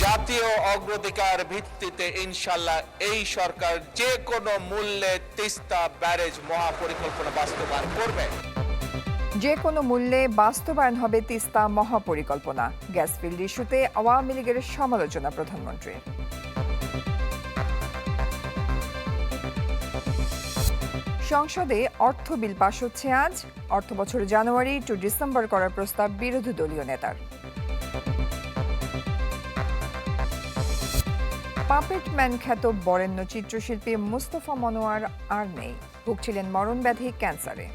জাতীয় অগ্রাধিকার ভিত্তিতে ইনশাল্লাহ এই সরকার যে কোনো মূল্যে তিস্তা ব্যারেজ মহাপরিকল্পনা বাস্তবায়ন করবে। যে কোনো মূল্যে বাস্তবায়ন হবে তিস্তা মহাপরিকল্পনা। গ্যাস ফিল্ড ইস্যুতে আওয়ামী লীগের সমালোচনা প্রধানমন্ত্রীর। সংসদে অর্থ বিল পাশ হচ্ছে আজ। অর্থবছর জানুয়ারি টু ডিসেম্বর করার প্রস্তাব বিরোধী দলীয় নেতার। পাপেট ম্যান খ্যাত বরেণ্য চিত্রশিল্পী মুস্তফা মনোয়ার আর নেই, ভুগছিলেন মরণব্যাধি ক্যান্সারে।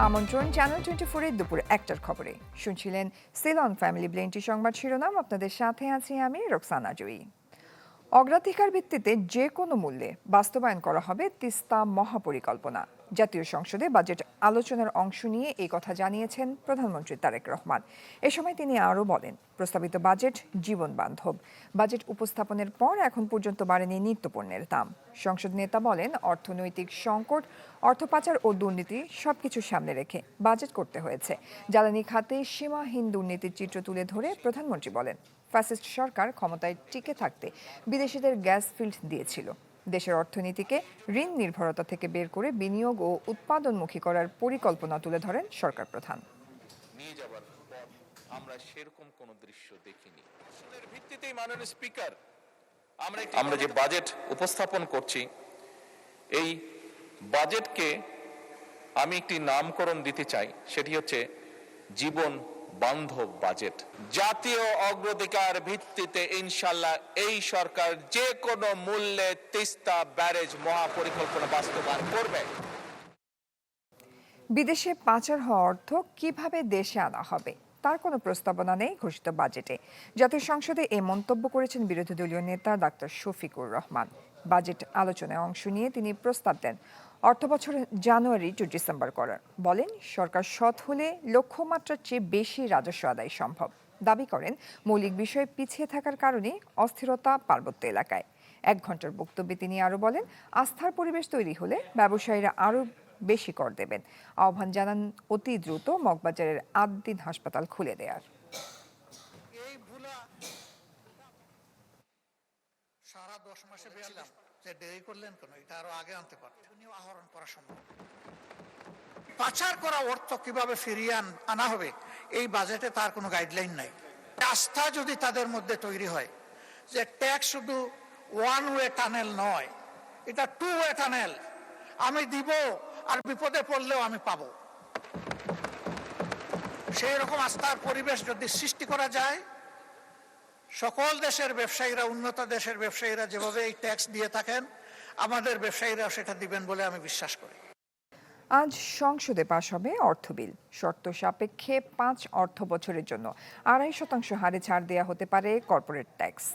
আমন্ত্রণ চ্যানেল 24 দুপুর 1টার খবরে। শুনছিলেন সিলন ফ্যামিলি ব্লেন্টি সংবাদ শিরোনাম। আপনাদের সাথে আছি আমি রোকসানা জয়ী। অগ্রাধিকার ভিত্তিতে যে কোনো মূল্যে বাস্তবায়ন করা হবে তিস্তা মহাপরিকল্পনা। জাতীয় সংসদে বাজেট আলোচনার অংশ নিয়ে এই কথা জানিয়েছেন প্রধানমন্ত্রী তারেক রহমান। এ সময় তিনি আরও বলেন, প্রস্তাবিত বাজেট জীবন বান্ধব। বাজেট উপস্থাপনের পর এখন পর্যন্ত বাড়েনি নিত্যপণ্যের দাম। সংসদ নেতা বলেন, অর্থনৈতিক সংকট, অর্থ পাচার ও দুর্নীতি সবকিছু সামনে রেখে বাজেট করতে হয়েছে। জ্বালানি খাতে সীমাহীন দুর্নীতির চিত্র তুলে ধরে প্রধানমন্ত্রী বলেন, ফ্যাসিস্ট সরকার ক্ষমতায় টিকে থাকতে বিদেশিদের গ্যাস ফিল্ড দিয়েছিল। দেশের অর্থনীতিকে ঋণ নির্ভরতা থেকে বের করে বিনিয়োগ ও উৎপাদনমুখী করার পরিকল্পনা তুলে ধরেন সরকার প্রধান। নিয়ে যাবার পর আমরা সেরকম কোন দৃশ্য দেখিনি। এর ভিত্তিতেই মাননীয় স্পিকার আমরা যে বাজেট উপস্থাপন করছি, এই বাজেটকে আমি একটি নামকরণ দিতে চাই, সেটি হচ্ছে জীবন বান্ধব বাজেট। জাতীয় অগ্রাধিকার ভিত্তিতে ইনশাল্লাহ এই সরকার যে কোনো মূল্যে তিস্তা ব্যারেজ মহাপরিকল্পনা বাস্তবায়ন করবে। বিদেশে পাচার হওয়া অর্থ কিভাবে দেশে আনা হবে তার কোনো প্রস্তাবনা নেই ঘোষিত বাজেটে। জাতীয় সংসদে এই মন্তব্য করেছেন বিরোধী দলীয় নেতা ডাক্তার শফিকুর রহমান। বাজেট আলোচনায় অংশ নিয়ে তিনি প্রস্তাব দেন অর্থবছর জানুয়ারি টু ডিসেম্বর করার। বলেন, সরকার সৎ হলে লক্ষ্যমাত্রার চেয়ে বেশি রাজস্ব আদায় সম্ভব। দাবি করেন, মৌলিক বিষয়ে পিছিয়ে থাকার কারণে অস্থিরতা পার্বত্য এলাকায়। 1 ঘন্টার বক্তব্যে তিনি আরও বলেন, আস্থার পরিবেশ তৈরি হলে ব্যবসায়ীরা আরও বেশি কর দেবেন। আহ্বান জানান অতি দ্রুত মগবাজারের আদ্দিন হাসপাতাল খুলে দেয়ার। সারা 10 মাসে বেয়ালাম যে দেরি করলেন কেন, এটা আরো আগে আনতে পারতেন। আহরণ করা সম্ভব। পাচার করা অর্থ কিভাবে ফিরিয়ে আনা হবে এই বাজেটে তার কোনো গাইডলাইন নাই। আস্থা যদি তাদের মধ্যে তৈরি হয় যে ট্যাক্স শুধু ওয়ান ওয়ে টানেল নয়, এটা 2 ওয়ে টানেল, আমি দিব আর বিপদে পড়লেও আমি পাবো, সেই রকম আস্থার পরিবেশ যদি সৃষ্টি করা যায়, সকল দেশের ব্যবসায়ীরা, উন্নত দেশের ব্যবসায়ীরা যেভাবে এই ট্যাক্স দিয়ে থাকেন, আমাদের ব্যবসায়ীরা সেটা দিবেন বলে আমি বিশ্বাস করি। আজ সংসদে পাশ হবে অর্থ বিল। শর্ত সাপেক্ষে 5 অর্থ বছরের জন্য 2.5% হারে ছাড় দেওয়া হতে পারে কর্পোরেট ট্যাক্স।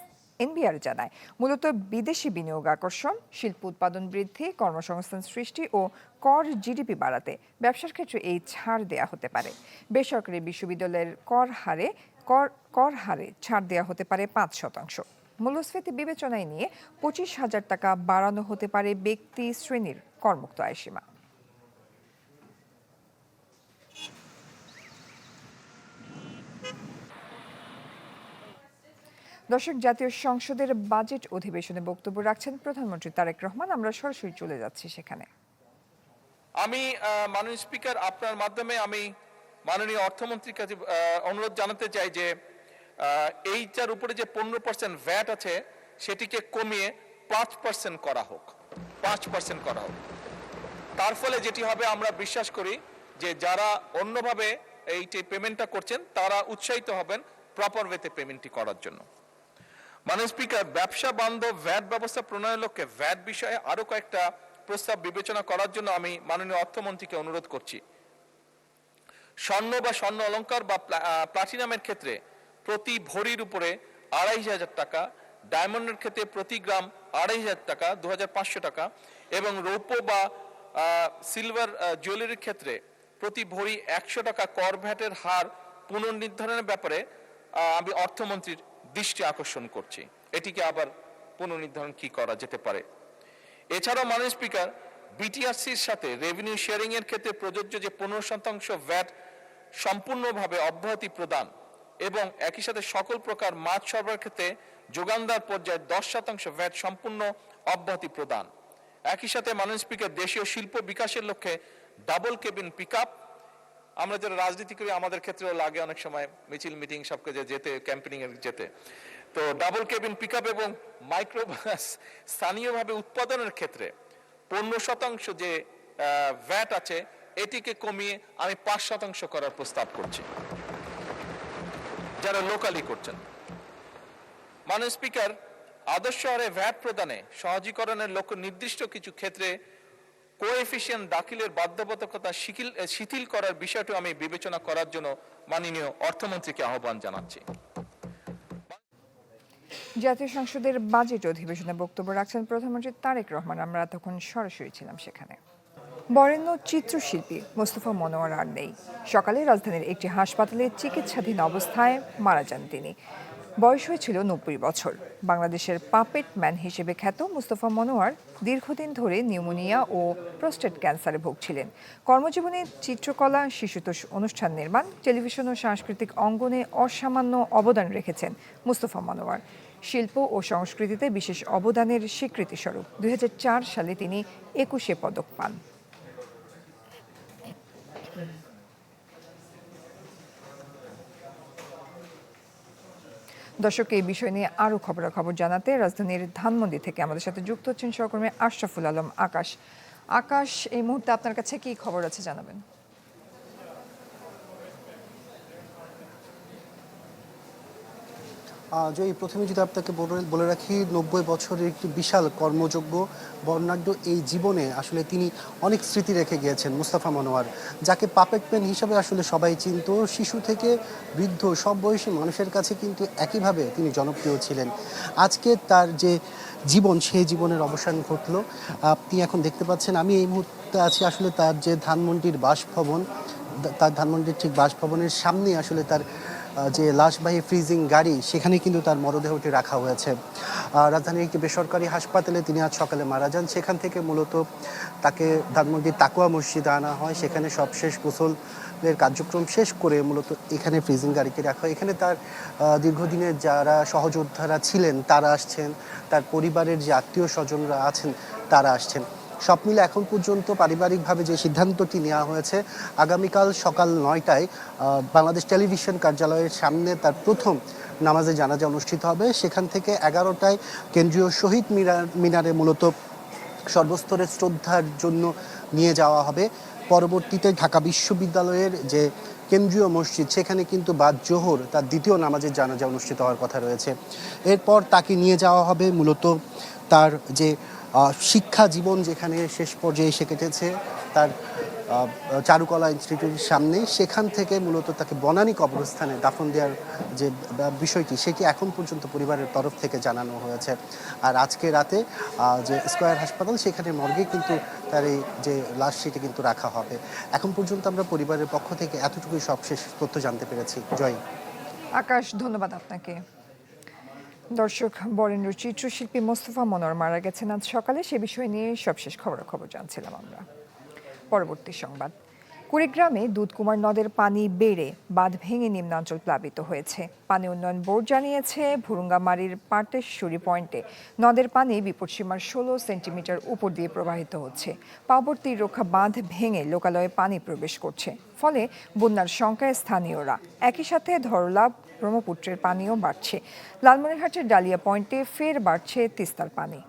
এনবিআর জানায়, মূলত বিদেশি বিনিয়োগ আকর্ষণ, শিল্প উৎপাদন বৃদ্ধি, কর্মসংস্থান সৃষ্টি ও কর জিডিপি বাড়াতে ব্যবসার ক্ষেত্রে এই ছাড় দেয়া হতে পারে। বেসরকারি বিশ্ববিদ্যালয়ের কর হারে ছাড় দেওয়া হতে পারে 5%। মূল্যস্ফীতি বিবেচনায় নিয়ে 25,000 টাকা বাড়ানো হতে পারে ব্যক্তি শ্রেণীর করমুক্ত আয়সীমা। দর্শক, জাতীয় সংসদের বাজেট অধিবেশনে বক্তব্য রাখছেন প্রধানমন্ত্রী তারেক রহমান। আমরা সরাসরি চলে যাচ্ছি সেখানে। আমি মাননীয় স্পিকার, আপনার মাধ্যমে আমি মাননীয় অর্থমন্ত্রীর কাছে অনুরোধ জানাতে চাই যে এইটার উপরে যে 15% ভ্যাট আছে সেটিকে কমিয়ে 5% করা হোক, 5% করা হোক। তার ফলে যেটি হবে, আমরা বিশ্বাস করি যে যারা অন্যভাবে এইটি পেমেন্টটা করছেন তারা উৎসাহিত হবেন প্রপার ওয়েতে পেমেন্টটি করার জন্য। মাননীয় স্পিকার, ব্যবসা বান্ধব ভ্যাট ব্যবস্থা প্রণয়নের লক্ষ্যে ভ্যাট বিষয়ে আরো কয়েকটা প্রস্তাব বিবেচনা করার জন্য আমি মাননীয় অর্থমন্ত্রীকে অনুরোধ করছি। স্বর্ণ বা স্বর্ণ অলংকার বা প্লাটিনামের ক্ষেত্রে প্রতি ভরির উপরে 2,500 টাকা, ডায়মন্ডের ক্ষেত্রে প্রতি গ্রাম 2,500 টাকা, 2,500 টাকা, এবং রৌপ্য বা সিলভার জুয়েলারির ক্ষেত্রে প্রতি ভরি 100 টাকা কর ভ্যাটের হার পুনর্নির্ধারণের ব্যাপারে আমি অর্থমন্ত্রীর দৃষ্টি আকর্ষণ করছি। এটিকে আবার পুনর্নির্ধারণ কি করা যেতে পারে। এছাড়াও মাননীয় স্পিকার, বিটিআরসির সাথে রেভিনিউ শেয়ারিং এর ক্ষেত্রে প্রযোজ্য যে 15% ভ্যাট সম্পূর্ণভাবে অব্যাহতি প্রদান এবং একই সাথে সকল প্রকার মাছ সরবরাহের ক্ষেত্রে যোগানদার পর্যায়ে 10% ভ্যাট সম্পূর্ণ অব্যাহতি প্রদান। একই সাথে মাননীয় স্পিকার দেশীয় শিল্প বিকাশের লক্ষ্যে ডাবল কেবিন পিকআপ, আমরা যারা রাজনীতি করি আমাদের ক্ষেত্রেও লাগে অনেক সময় মিছিল মিটিং সব কাজে যেতে, ক্যাম্পেনিং এর যেতে, তো ডাবল কেবিন পিকআপ এবং মাইক্রোবাস স্থানীয়ভাবে উৎপাদনের ক্ষেত্রে 15% যে ভ্যাট আছে এটিকে কমিয়ে আমি 5% করার প্রস্তাব করছি যারা লোকালি করছেন। মাননীয় স্পিকার, আদর্শ হারে ভ্যাট প্রদানে সহজীকরণের লক্ষ্য নির্দিষ্ট কিছু ক্ষেত্রে কোএফিসিয়েন্ট দাখিলের বাধ্যবাধকতা শিথিল করার বিষয়টি আমি বিবেচনা করার জন্য মাননীয় অর্থমন্ত্রীকে আহ্বান জানাচ্ছি। জাতীয় সংসদের বাজেট অধিবেশনে বক্তব্য রাখছেন প্রধানমন্ত্রী তারেক রহমান। আমরা তখন সরাসরি ছিলাম সেখানে। বরেণ্য চিত্রশিল্পী মোস্তফা মনোয়ার আর নেই। সকালে রাজধানীর একটি হাসপাতালে চিকিৎসাধীন অবস্থায় মারা যান তিনি। বয়স হয়েছিল 90 বছর। বাংলাদেশের পাপেট ম্যান হিসেবে খ্যাত মোস্তফা মনোয়ার দীর্ঘদিন ধরে নিউমোনিয়া ও প্রোস্টেট ক্যান্সারে ভুগছিলেন। কর্মজীবনে চিত্রকলা, শিশুতোষ অনুষ্ঠান নির্মাণ, টেলিভিশন ও সাংস্কৃতিক অঙ্গনে অসামান্য অবদান রেখেছেন মোস্তফা মনোয়ার। শিল্প ও সংস্কৃতিতে বিশেষ অবদানের স্বীকৃতিস্বরূপ 2004 সালে তিনি 21 পদক পান। দর্শক, এই বিষয় নিয়ে আরও খবরাখবর জানাতে রাজধানীর ধানমন্ডি থেকে আমাদের সাথে যুক্ত হচ্ছেন সহকর্মী আশরাফুল আলম আকাশ। আকাশ, এই মুহূর্তে আপনার কাছে কি খবর আছে জানাবেন? জয়ী, প্রথমে যদি আপনাকে বলে রাখি, 90 বছরের একটি বিশাল কর্মযোগ্য বর্ণাঢ্য এই জীবনে আসলে তিনি অনেক স্মৃতি রেখে গিয়েছেন মোস্তফা মনোয়ার, যাকে পাপেট ম্যান হিসাবে আসলে সবাই চিনত। শিশু থেকে বৃদ্ধ সব বয়সী মানুষের কাছে কিন্তু একইভাবে তিনি জনপ্রিয় ছিলেন। আজকে তার যে জীবন, সেই জীবনের অবসান ঘটল। আপনি এখন দেখতে পাচ্ছেন আমি এই মুহূর্তে আছি আসলে তার যে ধানমন্ডির বাসভবন, তার ধানমন্ডির ঠিক বাসভবনের সামনে আসলে তার যে লাশবাহী ফ্রিজিং গাড়ি, সেখানে কিন্তু তার মরদেহটি রাখা হয়েছে। রাজধানীর একটি বেসরকারি হাসপাতালে তিনি আজ সকালে মারা যান। সেখান থেকে মূলত তাকে ধানমন্ডির তাকওয়া মসজিদে আনা হয়। সেখানে সবশেষ গোসলের কার্যক্রম শেষ করে মূলত এখানে ফ্রিজিং গাড়িটি রাখা হয়। এখানে তার দীর্ঘদিনের যারা সহযোদ্ধারা ছিলেন তারা আসছেন, তার পরিবারের যে আত্মীয় স্বজনরা আছেন তারা আসছেন। সব মিলে এখন পর্যন্ত পারিবারিকভাবে যে সিদ্ধান্তটি নেওয়া হয়েছে, আগামীকাল সকাল 9টায় বাংলাদেশ টেলিভিশন কার্যালয়ের সামনে তার প্রথম নামাজে জানাজা অনুষ্ঠিত হবে। সেখান থেকে 11টায় কেন্দ্রীয় শহীদ মিনারে মূলত সর্বস্তরের শ্রদ্ধার জন্য নিয়ে যাওয়া হবে। পরবর্তীতে ঢাকা বিশ্ববিদ্যালয়ের যে কেন্দ্রীয় মসজিদ, সেখানে কিন্তু বাদ জোহর তার দ্বিতীয় নামাজের জানাজা অনুষ্ঠিত হওয়ার কথা রয়েছে। এরপর তাকে নিয়ে যাওয়া হবে মূলত তার যে শিক্ষা জীবন যেখানে শেষ পর্যায়ে এসে কেটেছে, তার চারুকলা ইনস্টিটিউটের সামনে, সেখান থেকে মূলত তাকে বনানী কবরস্থানে দাফন দেওয়ার যে বিষয়টি, সেটি এখন পর্যন্ত পরিবারের তরফ থেকে জানানো হয়েছে। আর আজকে রাতে যে স্কয়ার হাসপাতাল, সেখানে মর্গে কিন্তু তার এই যে লাশ, সেটি কিন্তু রাখা হবে। এখন পর্যন্ত আমরা পরিবারের পক্ষ থেকে এতটুকুই সবশেষ তথ্য জানতে পেরেছি। জয়। আকাশ, ধন্যবাদ আপনাকে। দর্শক, বরেণ্য চিত্রশিল্পী মোস্তফা মনোয়ার মারা গেছেন আজ সকালে। সে বিষয় নিয়ে সবশেষ খবরাখবর জানছিলাম আমরা। পরবর্তী সংবাদ। কুড়িগ্রামে দুধকুমার নদের পানি বেড়ে বাঁধ ভেঙে নিম্নাঞ্চল প্লাবিত হয়েছে। পানি উন্নয়ন বোর্ড জানিয়েছে, ভুরুঙ্গামারীর পাটেশ্বরী পয়েন্টে নদের পানি বিপদসীমার 16 সেন্টিমিটার উপর দিয়ে প্রবাহিত হচ্ছে। পার্বতী রক্ষা বাঁধ ভেঙে লোকালয়ে পানি প্রবেশ করছে, ফলে বন্যার শঙ্কায় স্থানীয়রা। একই সাথে ধরলা ব্রহ্মপুত্রের পানিও বাড়ছে। লালমনিরহাটের ডালিয়া পয়েন্টে ফের বাড়ছে তিস্তার পানি।